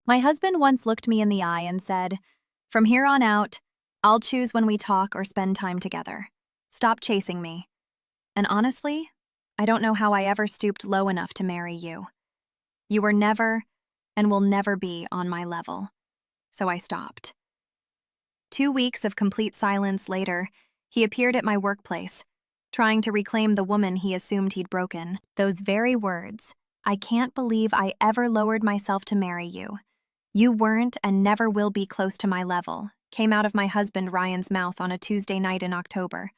My husband once looked me in the eye and said, "From here on out, I'll choose when we talk or spend time together. Stop chasing me." And honestly, I don't know how I ever stooped low enough to marry you. You were never and will never be on my level. So I stopped. 2 weeks of complete silence later, he appeared at my workplace, trying to reclaim the woman he assumed he'd broken. Those very words, "I can't believe I ever lowered myself to marry you. You weren't and never will be close to my level," came out of my husband Ryan's mouth on a Tuesday night in October,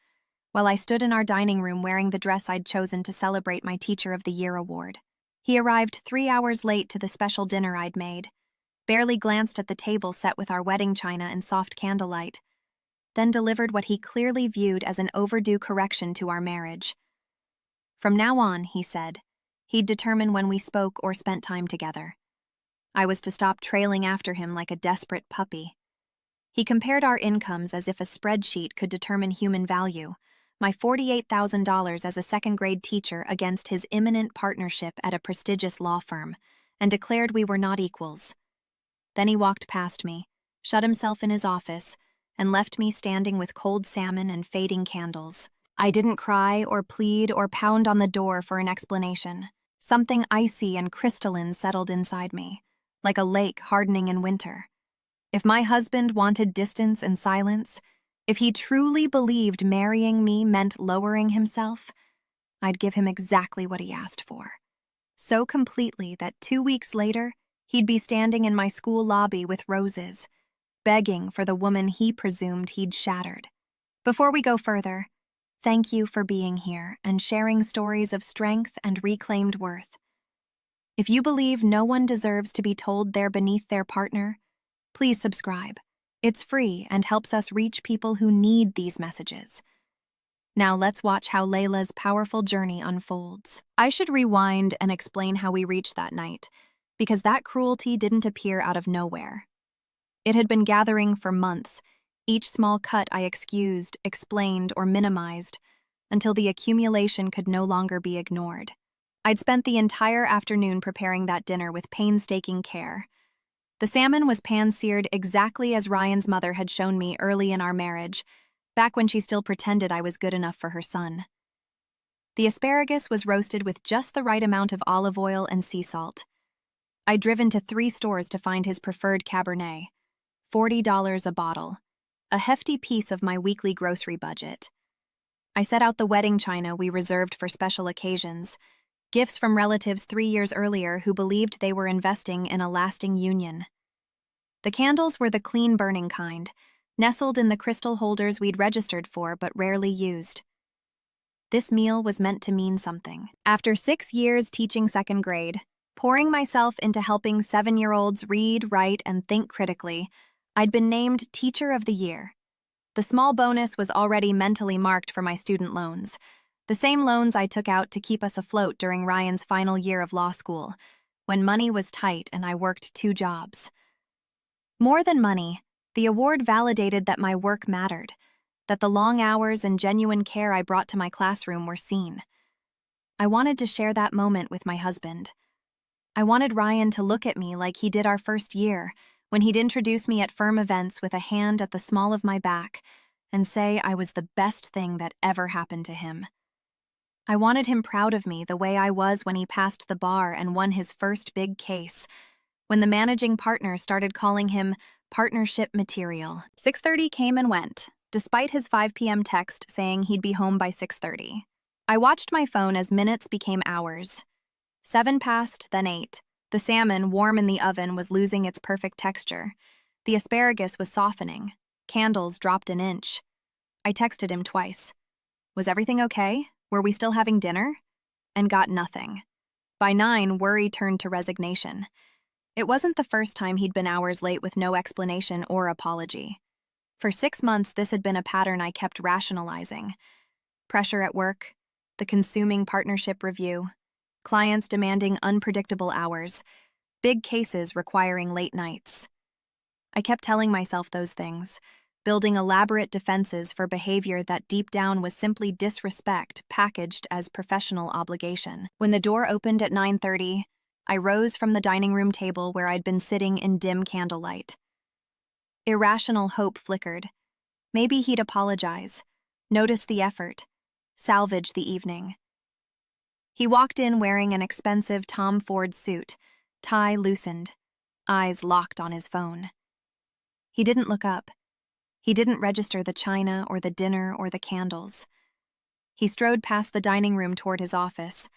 while I stood in our dining room wearing the dress I'd chosen to celebrate my Teacher of the Year award. He arrived 3 hours late to the special dinner I'd made, barely glanced at the table set with our wedding china and soft candlelight, then delivered what he clearly viewed as an overdue correction to our marriage. From now on, he said, he'd determine when we spoke or spent time together. I was to stop trailing after him like a desperate puppy. He compared our incomes as if a spreadsheet could determine human value, my $48,000 as a second-grade teacher against his imminent partnership at a prestigious law firm, and declared we were not equals. Then he walked past me, shut himself in his office, and left me standing with cold salmon and fading candles. I didn't cry or plead or pound on the door for an explanation. Something icy and crystalline settled inside me, like a lake hardening in winter. If my husband wanted distance and silence, if he truly believed marrying me meant lowering himself, I'd give him exactly what he asked for. So completely that 2 weeks later, he'd be standing in my school lobby with roses, begging for the woman he presumed he'd shattered. Before we go further, thank you for being here and sharing stories of strength and reclaimed worth. If you believe no one deserves to be told they're beneath their partner, please subscribe. It's free and helps us reach people who need these messages. Now let's watch how Leila's powerful journey unfolds. I should rewind and explain how we reached that night, because that cruelty didn't appear out of nowhere. It had been gathering for months, each small cut I excused, explained, or minimized, until the accumulation could no longer be ignored. I'd spent the entire afternoon preparing that dinner with painstaking care. The salmon was pan-seared exactly as Ryan's mother had shown me early in our marriage, back when she still pretended I was good enough for her son. The asparagus was roasted with just the right amount of olive oil and sea salt. I'd driven to 3 stores to find his preferred Cabernet, $40 a bottle, a hefty piece of my weekly grocery budget. I set out the wedding china we reserved for special occasions, gifts from relatives 3 years earlier who believed they were investing in a lasting union. The candles were the clean-burning kind, nestled in the crystal holders we'd registered for but rarely used. This meal was meant to mean something. After 6 years teaching second grade, pouring myself into helping 7-year-olds read, write, and think critically, I'd been named Teacher of the Year. The small bonus was already mentally marked for my student loans, the same loans I took out to keep us afloat during Ryan's final year of law school, when money was tight and I worked 2 jobs. More than money, the award validated that my work mattered, that the long hours and genuine care I brought to my classroom were seen. I wanted to share that moment with my husband. I wanted Ryan to look at me like he did our first year, when he'd introduce me at firm events with a hand at the small of my back and say I was the best thing that ever happened to him. I wanted him proud of me the way I was when he passed the bar and won his first big case, when the managing partner started calling him partnership material. 6:30 came and went, despite his 5 p.m. text saying he'd be home by 6:30. I watched my phone as minutes became hours. 7 passed, then 8. The salmon, warm in the oven, was losing its perfect texture. The asparagus was softening. Candles dropped an inch. I texted him twice. Was everything okay? Were we still having dinner? And got nothing. By 9, worry turned to resignation. It wasn't the first time he'd been hours late with no explanation or apology. For 6 months, this had been a pattern I kept rationalizing. Pressure at work, the consuming partnership review, clients demanding unpredictable hours, big cases requiring late nights. I kept telling myself those things, building elaborate defenses for behavior that deep down was simply disrespect packaged as professional obligation. When the door opened at 9:30, I rose from the dining room table where I'd been sitting in dim candlelight. Irrational hope flickered. Maybe he'd apologize, notice the effort, salvage the evening. He walked in wearing an expensive Tom Ford suit, tie loosened, eyes locked on his phone. He didn't look up. He didn't register the china or the dinner or the candles. He strode past the dining room toward his office,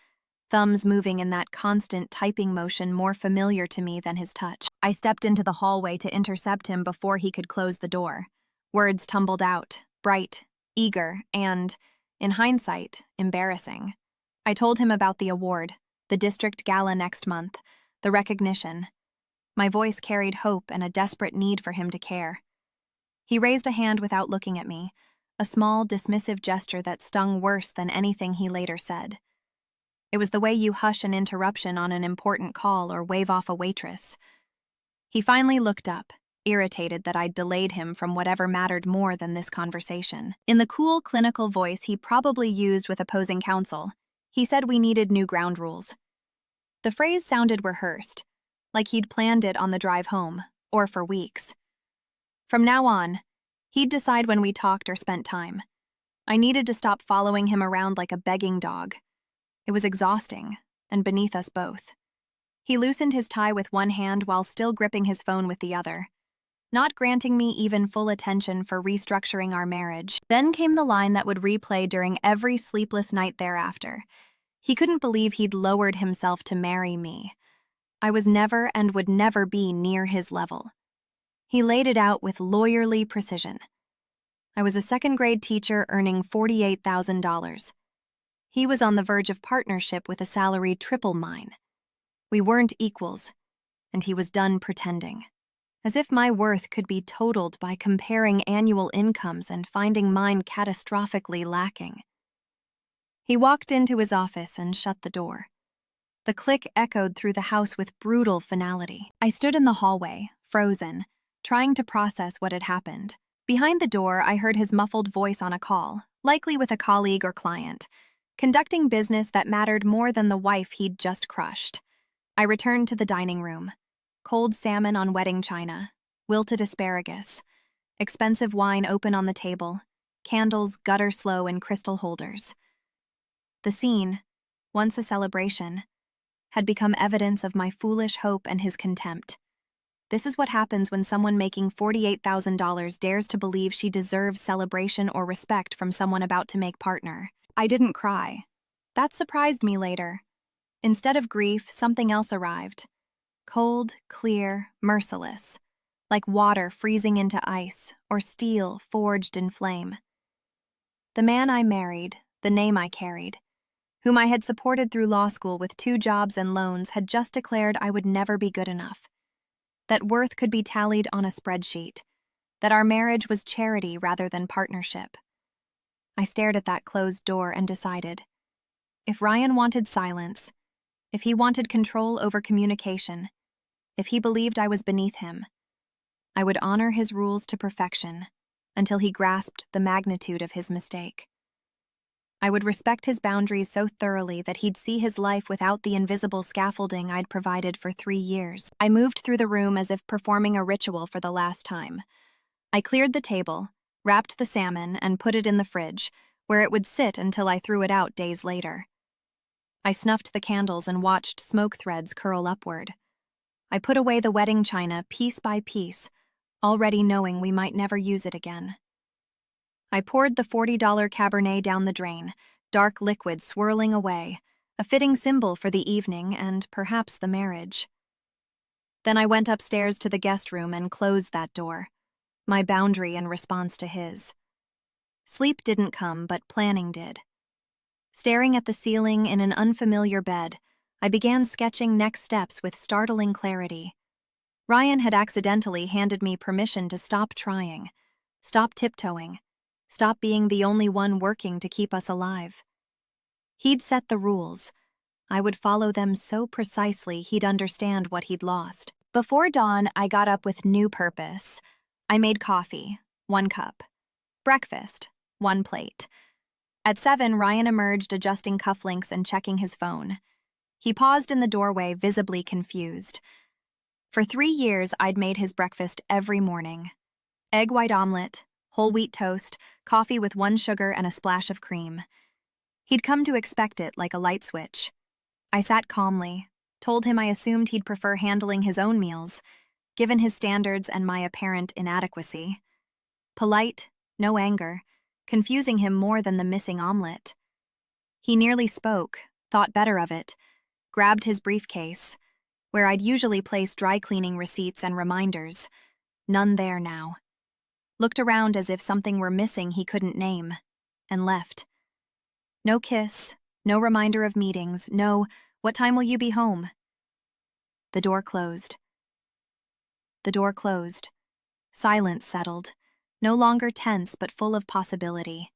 thumbs moving in that constant typing motion more familiar to me than his touch. I stepped into the hallway to intercept him before he could close the door. Words tumbled out, bright, eager, and, in hindsight, embarrassing. I told him about the award, the district gala next month, the recognition. My voice carried hope and a desperate need for him to care. He raised a hand without looking at me, a small, dismissive gesture that stung worse than anything he later said. It was the way you hush an interruption on an important call or wave off a waitress. He finally looked up, irritated that I'd delayed him from whatever mattered more than this conversation. In the cool, clinical voice he probably used with opposing counsel, he said we needed new ground rules. The phrase sounded rehearsed, like he'd planned it on the drive home, or for weeks. From now on, he'd decide when we talked or spent time. I needed to stop following him around like a begging dog. It was exhausting, and beneath us both. He loosened his tie with one hand while still gripping his phone with the other, not granting me even full attention for restructuring our marriage. Then came the line that would replay during every sleepless night thereafter. He couldn't believe he'd lowered himself to marry me. I was never and would never be near his level. He laid it out with lawyerly precision. I was a second-grade teacher earning $48,000. He was on the verge of partnership with a salary triple mine. We weren't equals, and he was done pretending. As if my worth could be totaled by comparing annual incomes and finding mine catastrophically lacking. He walked into his office and shut the door. The click echoed through the house with brutal finality. I stood in the hallway, frozen, trying to process what had happened. Behind the door, I heard his muffled voice on a call, likely with a colleague or client, conducting business that mattered more than the wife he'd just crushed. I returned to the dining room. Cold salmon on wedding china, wilted asparagus, expensive wine open on the table, candles gutter slow in crystal holders. The scene, once a celebration, had become evidence of my foolish hope and his contempt. This is what happens when someone making $48,000 dares to believe she deserves celebration or respect from someone about to make partner. I didn't cry. That surprised me later. Instead of grief, something else arrived. Cold, clear, merciless, like water freezing into ice or steel forged in flame. The man I married, the name I carried, whom I had supported through law school with 2 jobs and loans, had just declared I would never be good enough, that worth could be tallied on a spreadsheet, that our marriage was charity rather than partnership. I stared at that closed door and decided, if Ryan wanted silence, if he wanted control over communication, if he believed I was beneath him, I would honor his rules to perfection until he grasped the magnitude of his mistake. I would respect his boundaries so thoroughly that he'd see his life without the invisible scaffolding I'd provided for 3 years. I moved through the room as if performing a ritual for the last time. I cleared the table, wrapped the salmon, and put it in the fridge, where it would sit until I threw it out days later. I snuffed the candles and watched smoke threads curl upward. I put away the wedding china piece by piece, already knowing we might never use it again. I poured the $40 Cabernet down the drain, dark liquid swirling away, a fitting symbol for the evening and perhaps the marriage. Then I went upstairs to the guest room and closed that door, my boundary in response to his. Sleep didn't come, but planning did. Staring at the ceiling in an unfamiliar bed, I began sketching next steps with startling clarity. Ryan had accidentally handed me permission to stop trying, stop tiptoeing, stop being the only one working to keep us alive. He'd set the rules. I would follow them so precisely he'd understand what he'd lost. Before dawn, I got up with new purpose. I made coffee, 1 cup. Breakfast, 1 plate. At 7, Ryan emerged adjusting cufflinks and checking his phone. He paused in the doorway, visibly confused. For 3 years, I'd made his breakfast every morning. Egg white omelet, whole wheat toast, coffee with 1 sugar and a splash of cream. He'd come to expect it like a light switch. I sat calmly, told him I assumed he'd prefer handling his own meals, given his standards and my apparent inadequacy. Polite, no anger, confusing him more than the missing omelet. He nearly spoke, thought better of it, grabbed his briefcase, where I'd usually place dry cleaning receipts and reminders. None there now. Looked around as if something were missing he couldn't name, and left. No kiss, no reminder of meetings, no, "What time will you be home?" The door closed. The door closed. Silence settled, no longer tense but full of possibility.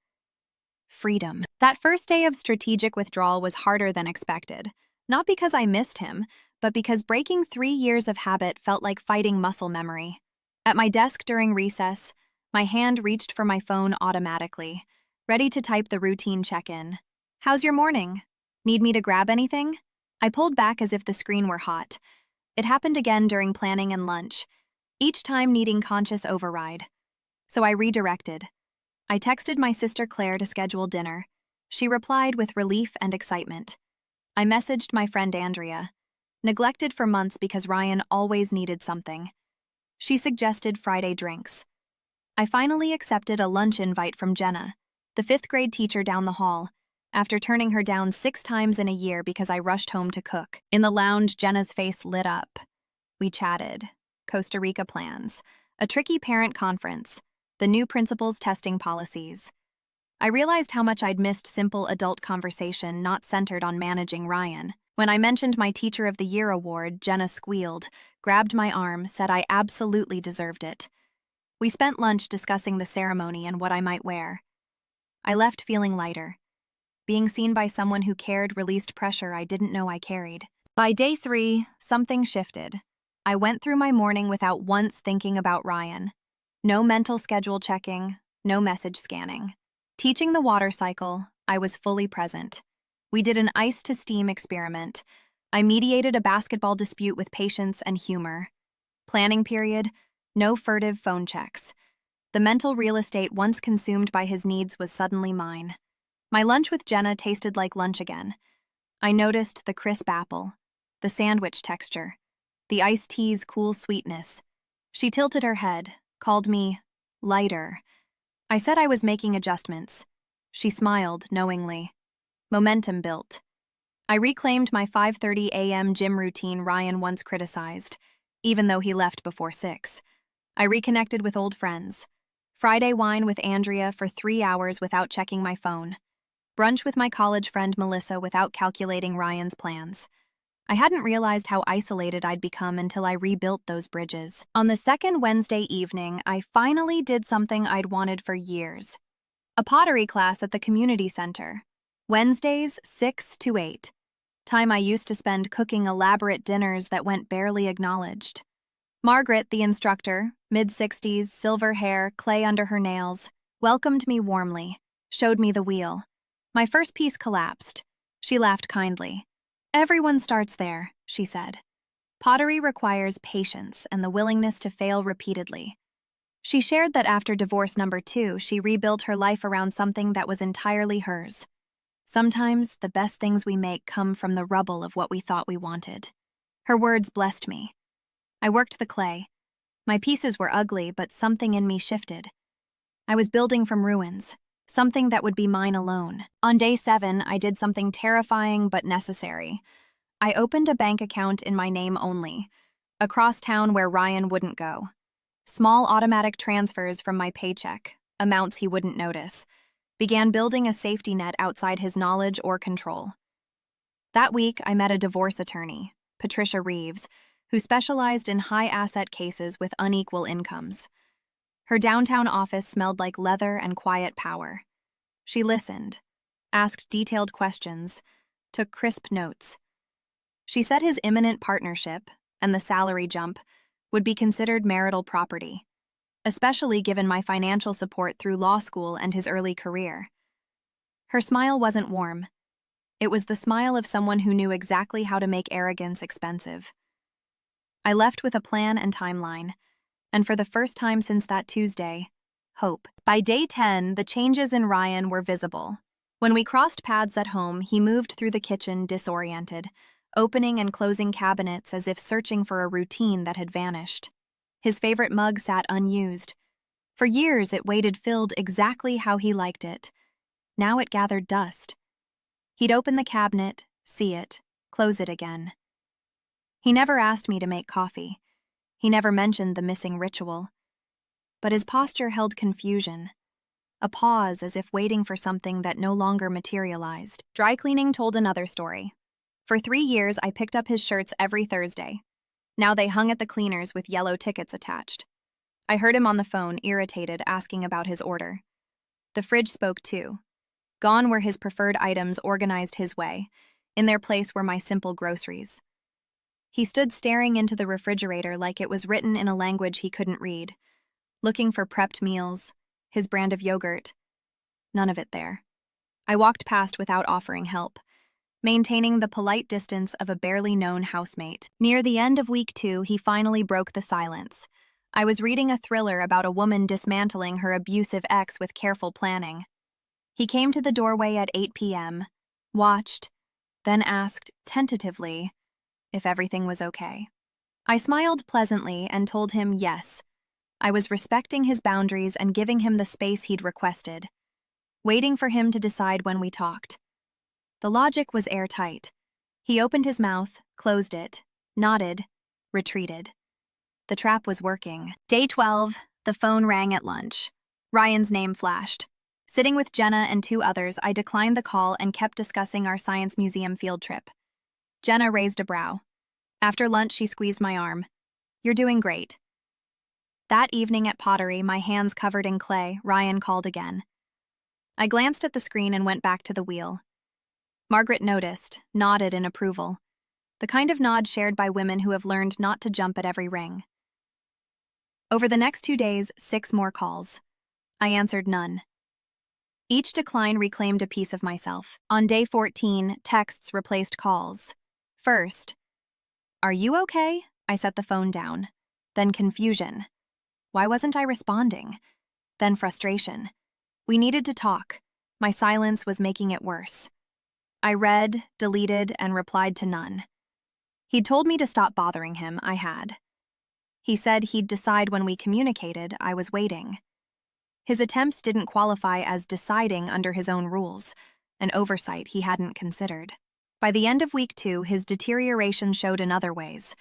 Freedom. That first day of strategic withdrawal was harder than expected, not because I missed him, but because breaking 3 years of habit felt like fighting muscle memory. At my desk during recess, my hand reached for my phone automatically, ready to type the routine check-in. "How's your morning? Need me to grab anything?" I pulled back as if the screen were hot. It happened again during planning and lunch, each time needing conscious override. So I redirected. I texted my sister Claire to schedule dinner. She replied with relief and excitement. I messaged my friend Andrea, neglected for months because Ryan always needed something. She suggested Friday drinks. I finally accepted a lunch invite from Jenna, the 5th grade teacher down the hall, after turning her down 6 times in a year because I rushed home to cook. In the lounge, Jenna's face lit up. We chatted. Costa Rica plans, a tricky parent conference, the new principal's testing policies. I realized how much I'd missed simple adult conversation not centered on managing Ryan. When I mentioned my Teacher of the Year award, Jenna squealed, grabbed my arm, said I absolutely deserved it. We spent lunch discussing the ceremony and what I might wear. I left feeling lighter. Being seen by someone who cared released pressure I didn't know I carried. By day 3, something shifted. I went through my morning without once thinking about Ryan. No mental schedule checking, no message scanning. Teaching the water cycle, I was fully present. We did an ice-to-steam experiment. I mediated a basketball dispute with patience and humor. Planning period, no furtive phone checks. The mental real estate once consumed by his needs was suddenly mine. My lunch with Jenna tasted like lunch again. I noticed the crisp apple, the sandwich texture, the iced tea's cool sweetness. She tilted her head, called me lighter. I said I was making adjustments. She smiled knowingly. Momentum built. I reclaimed my 5:30 a.m. gym routine Ryan once criticized, even though he left before 6. I reconnected with old friends. Friday wine with Andrea for 3 hours without checking my phone. Brunch with my college friend Melissa without calculating Ryan's plans. I hadn't realized how isolated I'd become until I rebuilt those bridges. On the second Wednesday evening, I finally did something I'd wanted for years. A pottery class at the community center. Wednesdays, 6 to 8. Time I used to spend cooking elaborate dinners that went barely acknowledged. Margaret, the instructor, mid-60s, silver hair, clay under her nails, welcomed me warmly, showed me the wheel. My first piece collapsed. She laughed kindly. "Everyone starts there," she said. "Pottery requires patience and the willingness to fail repeatedly." She shared that after divorce number 2, she rebuilt her life around something that was entirely hers. Sometimes the best things we make come from the rubble of what we thought we wanted. Her words blessed me. I worked the clay. My pieces were ugly, but something in me shifted. I was building from ruins, something that would be mine alone. On day 7, I did something terrifying but necessary. I opened a bank account in my name only, across town where Ryan wouldn't go. Small automatic transfers from my paycheck, amounts he wouldn't notice, began building a safety net outside his knowledge or control. That week, I met a divorce attorney, Patricia Reeves, who specialized in high-asset cases with unequal incomes. Her downtown office smelled like leather and quiet power. She listened, asked detailed questions, took crisp notes. She said his imminent partnership, and the salary jump, would be considered marital property, especially given my financial support through law school and his early career. Her smile wasn't warm. It was the smile of someone who knew exactly how to make arrogance expensive. I left with a plan and timeline, and for the first time since that Tuesday, hope. By day 10, the changes in Ryan were visible. When we crossed paths at home, he moved through the kitchen disoriented, opening and closing cabinets as if searching for a routine that had vanished. His favorite mug sat unused. For years, it waited filled exactly how he liked it. Now it gathered dust. He'd open the cabinet, see it, close it again. He never asked me to make coffee. He never mentioned the missing ritual. But his posture held confusion, a pause as if waiting for something that no longer materialized. Dry cleaning told another story. For 3 years, I picked up his shirts every Thursday. Now they hung at the cleaners with yellow tickets attached. I heard him on the phone, irritated, asking about his order. The fridge spoke too. Gone were his preferred items organized his way. In their place were my simple groceries. He stood staring into the refrigerator like it was written in a language he couldn't read, looking for prepped meals, his brand of yogurt. None of it there. I walked past without offering help, maintaining the polite distance of a barely known housemate. Near the end of week 2, he finally broke the silence. I was reading a thriller about a woman dismantling her abusive ex with careful planning. He came to the doorway at 8 p.m., watched, then asked, tentatively, if everything was okay. I smiled pleasantly and told him yes. I was respecting his boundaries and giving him the space he'd requested, waiting for him to decide when we talked. The logic was airtight. He opened his mouth, closed it, nodded, retreated. The trap was working. Day 12, the phone rang at lunch. Ryan's name flashed. Sitting with Jenna and 2 others, I declined the call and kept discussing our science museum field trip. Jenna raised a brow. After lunch, she squeezed my arm. "You're doing great." That evening at pottery, my hands covered in clay, Ryan called again. I glanced at the screen and went back to the wheel. Margaret noticed, nodded in approval. The kind of nod shared by women who have learned not to jump at every ring. Over the next 2 days, 6 more calls. I answered none. Each decline reclaimed a piece of myself. On day 14, texts replaced calls. First, "Are you okay?" I set the phone down. Then confusion. Why wasn't I responding? Then frustration. We needed to talk. My silence was making it worse. I read, deleted, and replied to none. He'd told me to stop bothering him. I had. He said he'd decide when we communicated. I was waiting. His attempts didn't qualify as deciding under his own rules, an oversight he hadn't considered. By the end of week 2, his deterioration showed in other ways.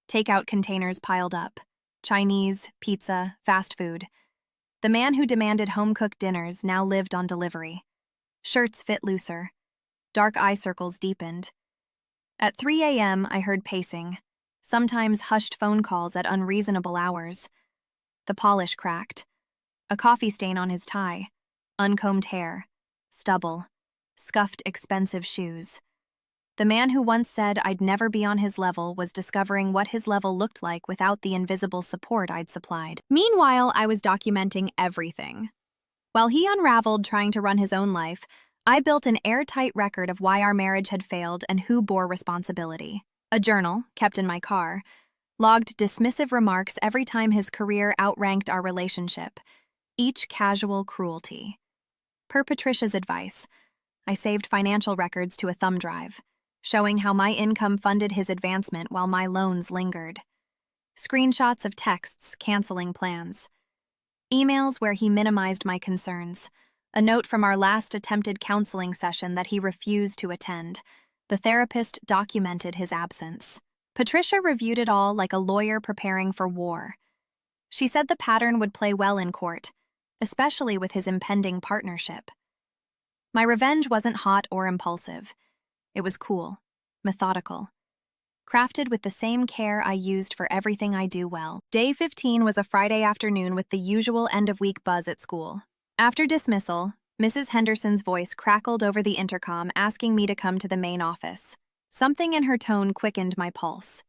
Takeout containers piled up. Chinese, pizza, fast food. The man who demanded home-cooked dinners now lived on delivery. Shirts fit looser. Dark eye circles deepened. At 3 a.m., I heard pacing, sometimes hushed phone calls at unreasonable hours. The polish cracked. A coffee stain on his tie. Uncombed hair. Stubble. Scuffed expensive shoes. The man who once said I'd never be on his level was discovering what his level looked like without the invisible support I'd supplied. Meanwhile, I was documenting everything. While he unraveled trying to run his own life, I built an airtight record of why our marriage had failed and who bore responsibility. A journal, kept in my car, logged dismissive remarks every time his career outranked our relationship, each casual cruelty. Per Patricia's advice, I saved financial records to a thumb drive, showing how my income funded his advancement while my loans lingered. Screenshots of texts canceling plans. Emails where he minimized my concerns. A note from our last attempted counseling session that he refused to attend. The therapist documented his absence. Patricia reviewed it all like a lawyer preparing for war. She said the pattern would play well in court, especially with his impending partnership. My revenge wasn't hot or impulsive. It was cool, methodical, crafted with the same care I used for everything I do well. Day 15 was a Friday afternoon with the usual end-of-week buzz at school. After dismissal, Mrs. Henderson's voice crackled over the intercom asking me to come to the main office. Something in her tone quickened my pulse.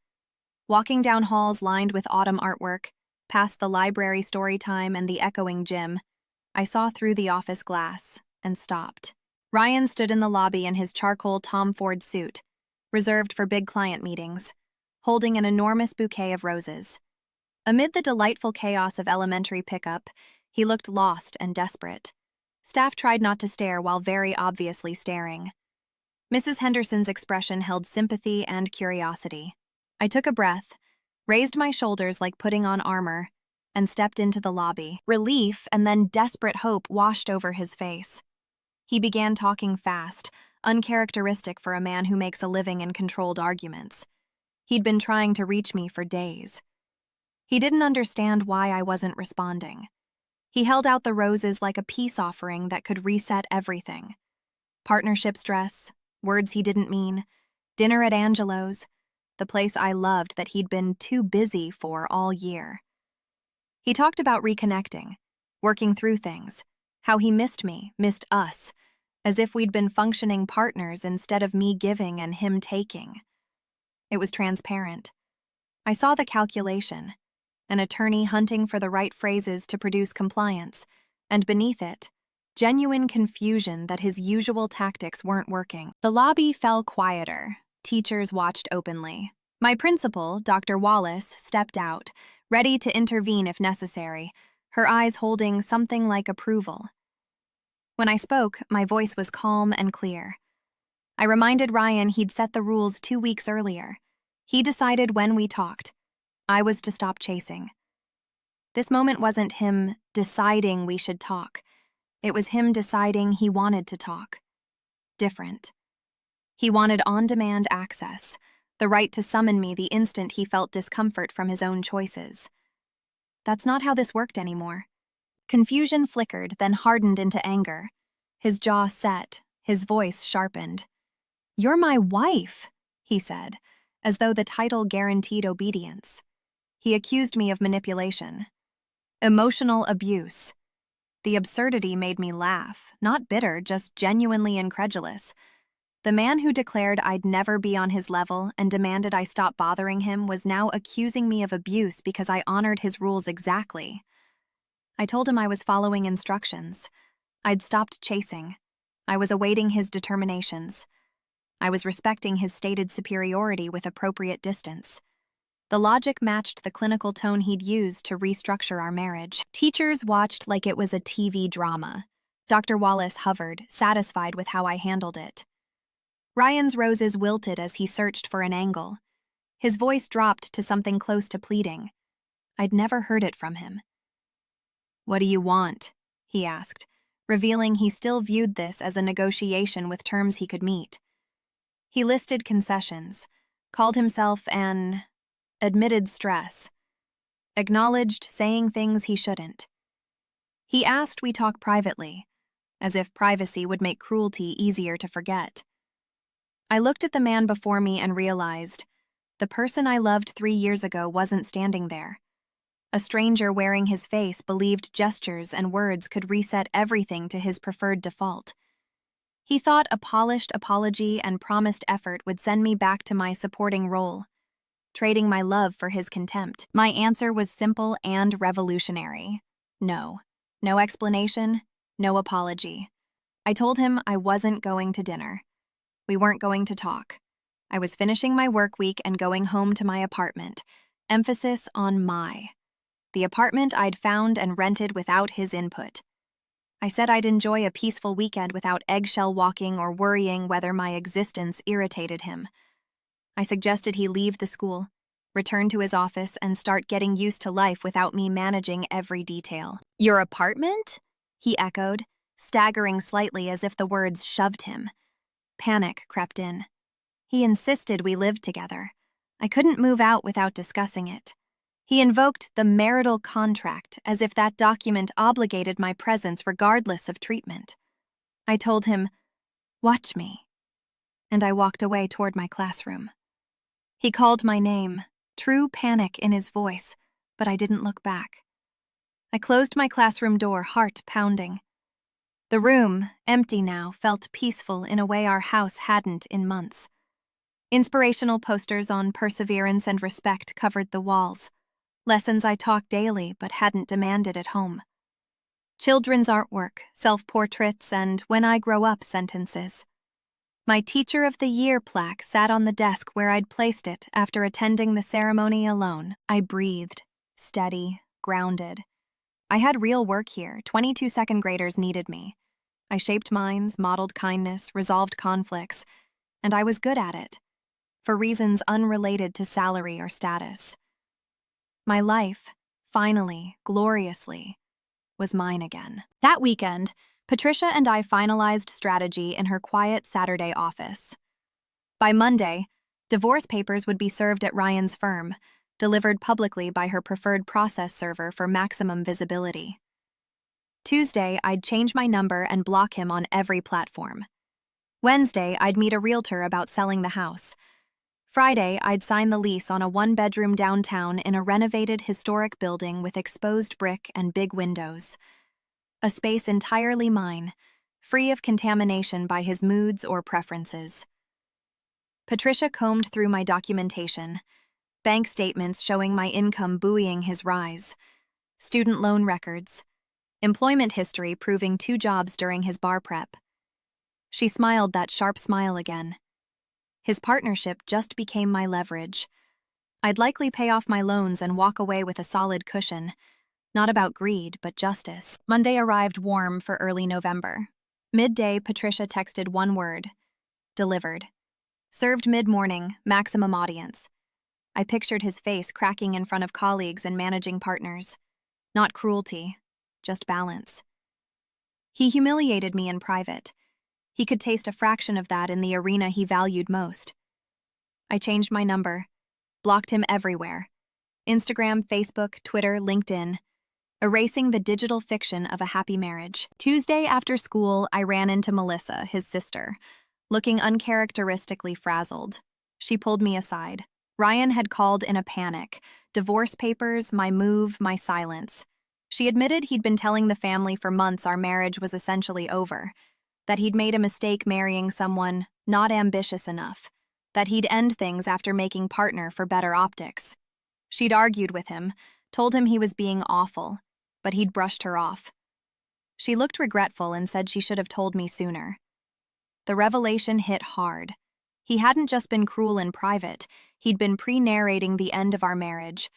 Walking down halls lined with autumn artwork, past the library story time and the echoing gym, I saw through the office glass and stopped. Ryan stood in the lobby in his charcoal Tom Ford suit, reserved for big client meetings, holding an enormous bouquet of roses. Amid the delightful chaos of elementary pickup, he looked lost and desperate. Staff tried not to stare while very obviously staring. Mrs. Henderson's expression held sympathy and curiosity. I took a breath, raised my shoulders like putting on armor, and stepped into the lobby. Relief and then desperate hope washed over his face. He began talking fast, uncharacteristic for a man who makes a living in controlled arguments. He'd been trying to reach me for days. He didn't understand why I wasn't responding. He held out the roses like a peace offering that could reset everything. Partnership stress, words he didn't mean, dinner at Angelo's, the place I loved that he'd been too busy for all year. He talked about reconnecting, working through things, how he missed me, missed us, as if we'd been functioning partners instead of me giving and him taking. It was transparent. I saw the calculation, an attorney hunting for the right phrases to produce compliance, and beneath it, genuine confusion that his usual tactics weren't working. The lobby fell quieter. Teachers watched openly. My principal, Dr. Wallace, stepped out, ready to intervene if necessary, her eyes holding something like approval. When I spoke, my voice was calm and clear. I reminded Ryan he'd set the rules 2 weeks earlier. He decided when we talked. I was to stop chasing. This moment wasn't him deciding we should talk. It was him deciding he wanted to talk. Different. He wanted on-demand access, the right to summon me the instant he felt discomfort from his own choices. That's not how this worked anymore. Confusion flickered, then hardened into anger. His jaw set, his voice sharpened. "You're my wife," he said, as though the title guaranteed obedience. He accused me of manipulation. Emotional abuse. The absurdity made me laugh, not bitter, just genuinely incredulous. The man who declared I'd never be on his level and demanded I stop bothering him was now accusing me of abuse because I honored his rules exactly. I told him I was following instructions. I'd stopped chasing. I was awaiting his determinations. I was respecting his stated superiority with appropriate distance. The logic matched the clinical tone he'd used to restructure our marriage. Teachers watched like it was a TV drama. Dr. Wallace hovered, satisfied with how I handled it. Ryan's roses wilted as he searched for an angle. His voice dropped to something close to pleading. I'd never heard it from him. "What do you want?" he asked, revealing he still viewed this as a negotiation with terms he could meet. He listed concessions, called himself an admitted stress, acknowledged saying things he shouldn't. He asked we talk privately, as if privacy would make cruelty easier to forget. I looked at the man before me and realized the person I loved 3 years ago wasn't standing there. A stranger wearing his face believed gestures and words could reset everything to his preferred default. He thought a polished apology and promised effort would send me back to my supporting role, trading my love for his contempt. My answer was simple and revolutionary. No. No explanation, no apology. I told him I wasn't going to dinner. We weren't going to talk. I was finishing my work week and going home to my apartment. Emphasis on my. The apartment I'd found and rented without his input. I said I'd enjoy a peaceful weekend without eggshell walking or worrying whether my existence irritated him. I suggested he leave the school, return to his office, and start getting used to life without me managing every detail. "Your apartment?" he echoed, staggering slightly as if the words shoved him. Panic crept in. He insisted we lived together. I couldn't move out without discussing it. He invoked the marital contract as if that document obligated my presence regardless of treatment. I told him, "Watch me," and I walked away toward my classroom. He called my name, true panic in his voice, but I didn't look back. I closed my classroom door, heart pounding. The room, empty now, felt peaceful in a way our house hadn't in months. Inspirational posters on perseverance and respect covered the walls. Lessons I taught daily but hadn't demanded at home. children's artwork, self-portraits, and when I grow up sentences. My Teacher of the Year plaque sat on the desk where I'd placed it after attending the ceremony alone. I breathed, steady, grounded. I had real work here. 22 second graders needed me. I shaped minds, modeled kindness, resolved conflicts, and I was good at it, for reasons unrelated to salary or status. My life, finally, gloriously, was mine again. That weekend, Patricia and I finalized strategy in her quiet Saturday office. By Monday, divorce papers would be served at Ryan's firm, delivered publicly by her preferred process server for maximum visibility. Tuesday, I'd change my number and block him on every platform. Wednesday, I'd meet a realtor about selling the house. Friday, I'd sign the lease on a one-bedroom downtown in a renovated historic building with exposed brick and big windows. A space entirely mine, free of contamination by his moods or preferences. Patricia combed through my documentation, bank statements showing my income buoying his rise, student loan records, employment history proving 2 jobs during his bar prep. She smiled that sharp smile again. His partnership just became my leverage. I'd likely pay off my loans and walk away with a solid cushion. Not about greed, but justice. Monday arrived warm for early November. Midday, Patricia texted one word: delivered. Served mid-morning, maximum audience. I pictured his face cracking in front of colleagues and managing partners. Not cruelty, just balance. He humiliated me in private. He could taste a fraction of that in the arena he valued most. I changed my number, blocked him everywhere. Instagram, Facebook, Twitter, LinkedIn. Erasing the digital fiction of a happy marriage. Tuesday after school, I ran into Melissa, his sister, looking uncharacteristically frazzled. She pulled me aside. Ryan had called in a panic. Divorce papers, my move, my silence. She admitted he'd been telling the family for months our marriage was essentially over, that he'd made a mistake marrying someone not ambitious enough, that he'd end things after making partner for better optics. She'd argued with him, told him he was being awful, but he'd brushed her off. She looked regretful and said she should have told me sooner. The revelation hit hard. He hadn't just been cruel in private, he'd been pre-narrating the end of our marriage,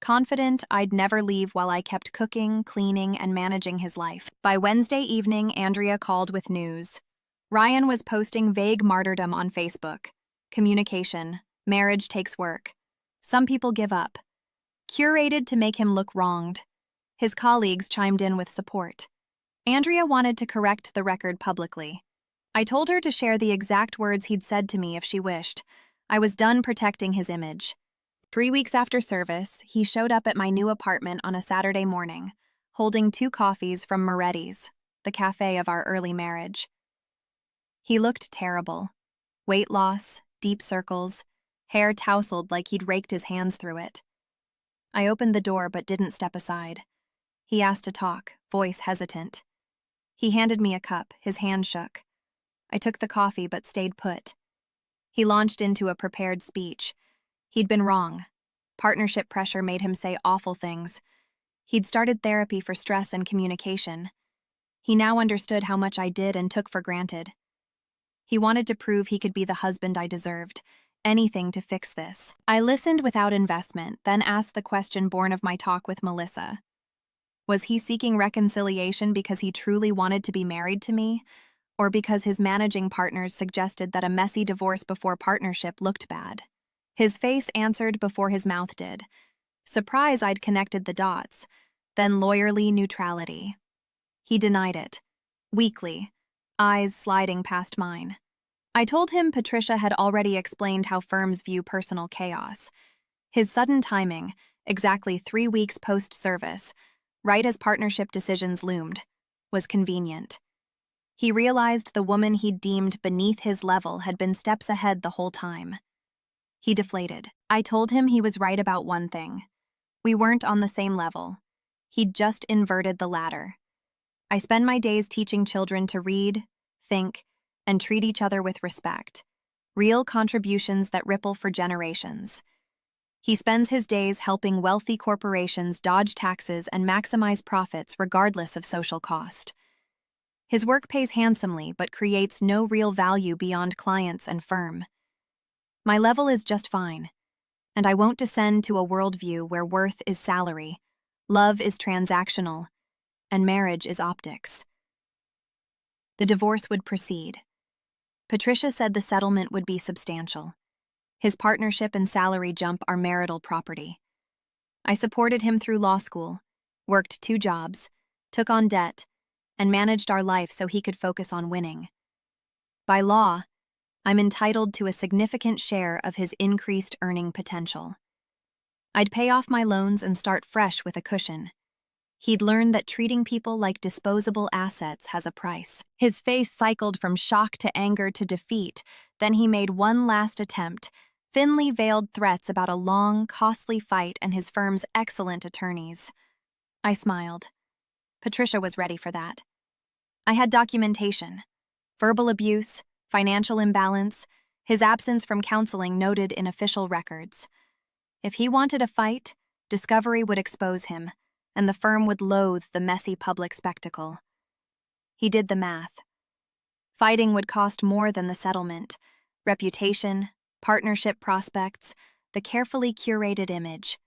confident I'd never leave while I kept cooking, cleaning, and managing his life. By Wednesday evening, Andrea called with news. Ryan was posting vague martyrdom on Facebook. Communication, marriage takes work. Some people give up. Curated to make him look wronged. His colleagues chimed in with support. Andrea wanted to correct the record publicly. I told her to share the exact words he'd said to me if she wished. I was done protecting his image. 3 weeks after service, he showed up at my new apartment on a Saturday morning, holding 2 coffees from Moretti's, the cafe of our early marriage. He looked terrible. Weight loss, deep circles, hair tousled like he'd raked his hands through it. I opened the door but didn't step aside. He asked to talk, voice hesitant. He handed me a cup, his hand shook. I took the coffee but stayed put. He launched into a prepared speech. He'd been wrong. Partnership pressure made him say awful things. He'd started therapy for stress and communication. He now understood how much I did and took for granted. He wanted to prove he could be the husband I deserved. Anything to fix this. I listened without investment, then asked the question born of my talk with Melissa. Was he seeking reconciliation because he truly wanted to be married to me, or because his managing partners suggested that a messy divorce before partnership looked bad? His face answered before his mouth did. Surprise I'd connected the dots, then lawyerly neutrality. He denied it, weakly, eyes sliding past mine. I told him Patricia had already explained how firms view personal chaos. His sudden timing, exactly 3 weeks post-service, right as partnership decisions loomed, was convenient. He realized the woman he'd deemed beneath his level had been steps ahead the whole time. He deflated. I told him he was right about one thing. We weren't on the same level. He'd just inverted the ladder. I spend my days teaching children to read, think, and treat each other with respect. Real contributions that ripple for generations. He spends his days helping wealthy corporations dodge taxes and maximize profits regardless of social cost. His work pays handsomely but creates no real value beyond clients and firm. My level is just fine, and I won't descend to a worldview where worth is salary, love is transactional, and marriage is optics. The divorce would proceed. Patricia said the settlement would be substantial. His partnership and salary jump are marital property. I supported him through law school, worked 2 jobs, took on debt, and managed our life so he could focus on winning. By law, I'm entitled to a significant share of his increased earning potential. I'd pay off my loans and start fresh with a cushion. He'd learn that treating people like disposable assets has a price. His face cycled from shock to anger to defeat. Then he made one last attempt, thinly veiled threats about a long, costly fight and his firm's excellent attorneys. I smiled. Patricia was ready for that. I had documentation. Verbal abuse, financial imbalance, his absence from counseling noted in official records. If he wanted a fight, discovery would expose him, and the firm would loathe the messy public spectacle. He did the math. Fighting would cost more than the settlement: reputation, partnership prospects, the carefully curated image.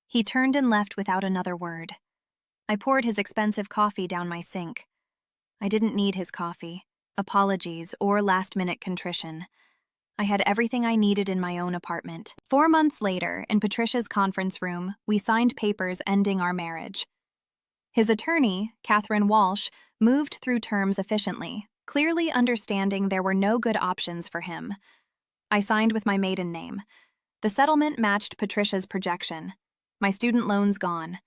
He turned and left without another word. I poured his expensive coffee down my sink. I didn't need his coffee, apologies, or last-minute contrition. I had everything I needed in my own apartment. 4 months later, in Patricia's conference room, we signed papers ending our marriage. His attorney, Catherine Walsh, moved through terms efficiently, clearly understanding there were no good options for him. I signed with my maiden name. The settlement matched Patricia's projection. My student loans gone.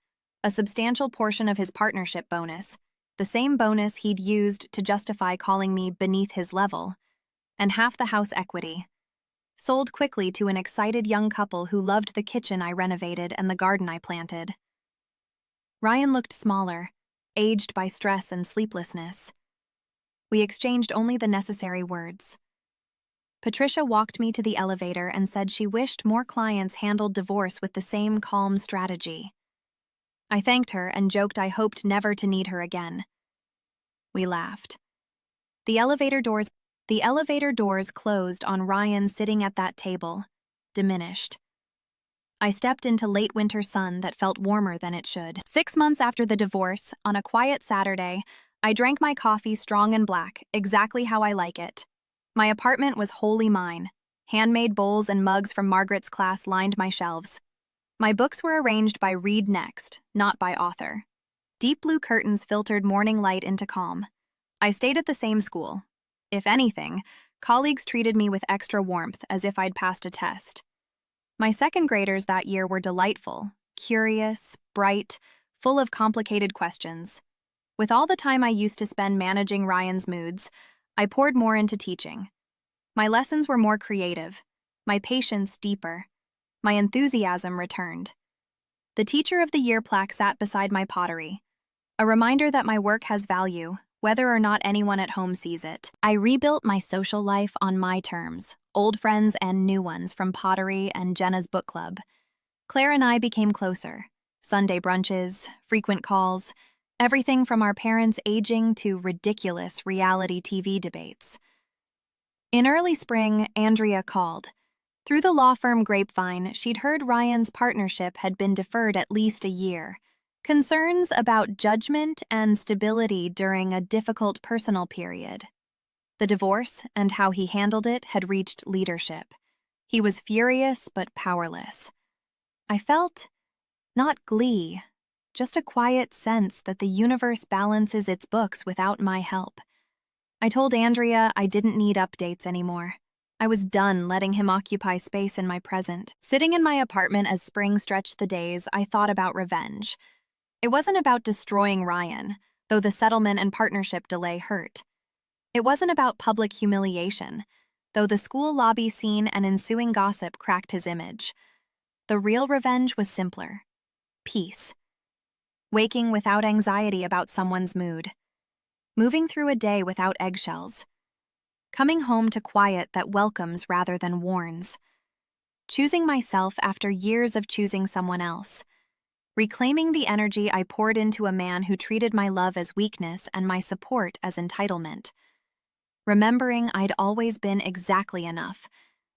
A substantial portion of his partnership bonus, the same bonus he'd used to justify calling me beneath his level, and half the house equity. Sold quickly to an excited young couple who loved the kitchen I renovated and the garden I planted. Ryan looked smaller, aged by stress and sleeplessness. We exchanged only the necessary words. Patricia walked me to the elevator and said she wished more clients handled divorce with the same calm strategy. I thanked her and joked I hoped never to need her again. We laughed. The elevator doors closed on Ryan sitting at that table, diminished. I stepped into late winter sun that felt warmer than it should. 6 months after the divorce, on a quiet Saturday, I drank my coffee strong and black, exactly how I like it. My apartment was wholly mine. Handmade bowls and mugs from Margaret's class lined my shelves. My books were arranged by read next, not by author. Deep blue curtains filtered morning light into calm. I stayed at the same school. If anything, colleagues treated me with extra warmth as if I'd passed a test. My second graders that year were delightful, curious, bright, full of complicated questions. With all the time I used to spend managing Ryan's moods, I poured more into teaching. My lessons were more creative, my patience deeper. My enthusiasm returned. The Teacher of the Year plaque sat beside my pottery, a reminder that my work has value, whether or not anyone at home sees it. I rebuilt my social life on my terms, old friends and new ones from pottery and Jenna's book club. Claire and I became closer. Sunday brunches, frequent calls, everything from our parents' aging to ridiculous reality TV debates. In early spring, Andrea called. Through the law firm grapevine, she'd heard Ryan's partnership had been deferred at least a year. Concerns about judgment and stability during a difficult personal period. The divorce and how he handled it had reached leadership. He was furious but powerless. I felt, not glee, just a quiet sense that the universe balances its books without my help. I told Andrea I didn't need updates anymore. I was done letting him occupy space in my present. Sitting in my apartment as spring stretched the days, I thought about revenge. It wasn't about destroying Ryan, though the settlement and partnership delay hurt. It wasn't about public humiliation, though the school lobby scene and ensuing gossip cracked his image. The real revenge was simpler. Peace. Waking without anxiety about someone's mood. Moving through a day without eggshells. Coming home to quiet that welcomes rather than warns. choosing myself after years of choosing someone else, reclaiming the energy I poured into a man who treated my love as weakness and my support as entitlement, remembering I'd always been exactly enough,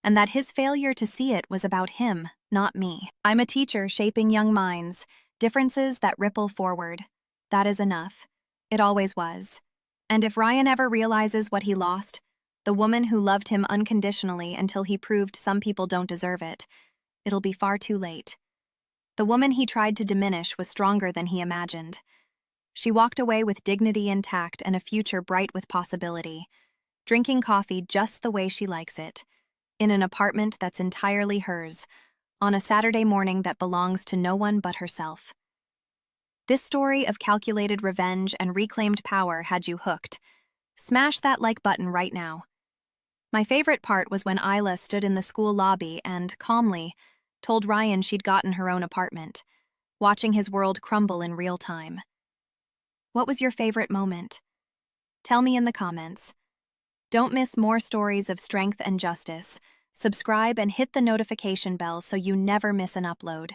and that his failure to see it was about him, not me. I'm a teacher shaping young minds, differences that ripple forward. That is enough. It always was. And if Ryan ever realizes what he lost, the woman who loved him unconditionally until he proved some people don't deserve it, it'll be far too late. The woman he tried to diminish was stronger than he imagined. She walked away with dignity intact and a future bright with possibility, drinking coffee just the way she likes it, in an apartment that's entirely hers, on a Saturday morning that belongs to no one but herself. This story of calculated revenge and reclaimed power had you hooked. Smash that like button right now. My favorite part was when Leila stood in the school lobby and, calmly, told Ryan she'd gotten her own apartment, watching his world crumble in real time. What was your favorite moment? Tell me in the comments. Don't miss more stories of strength and justice. Subscribe and hit the notification bell so you never miss an upload.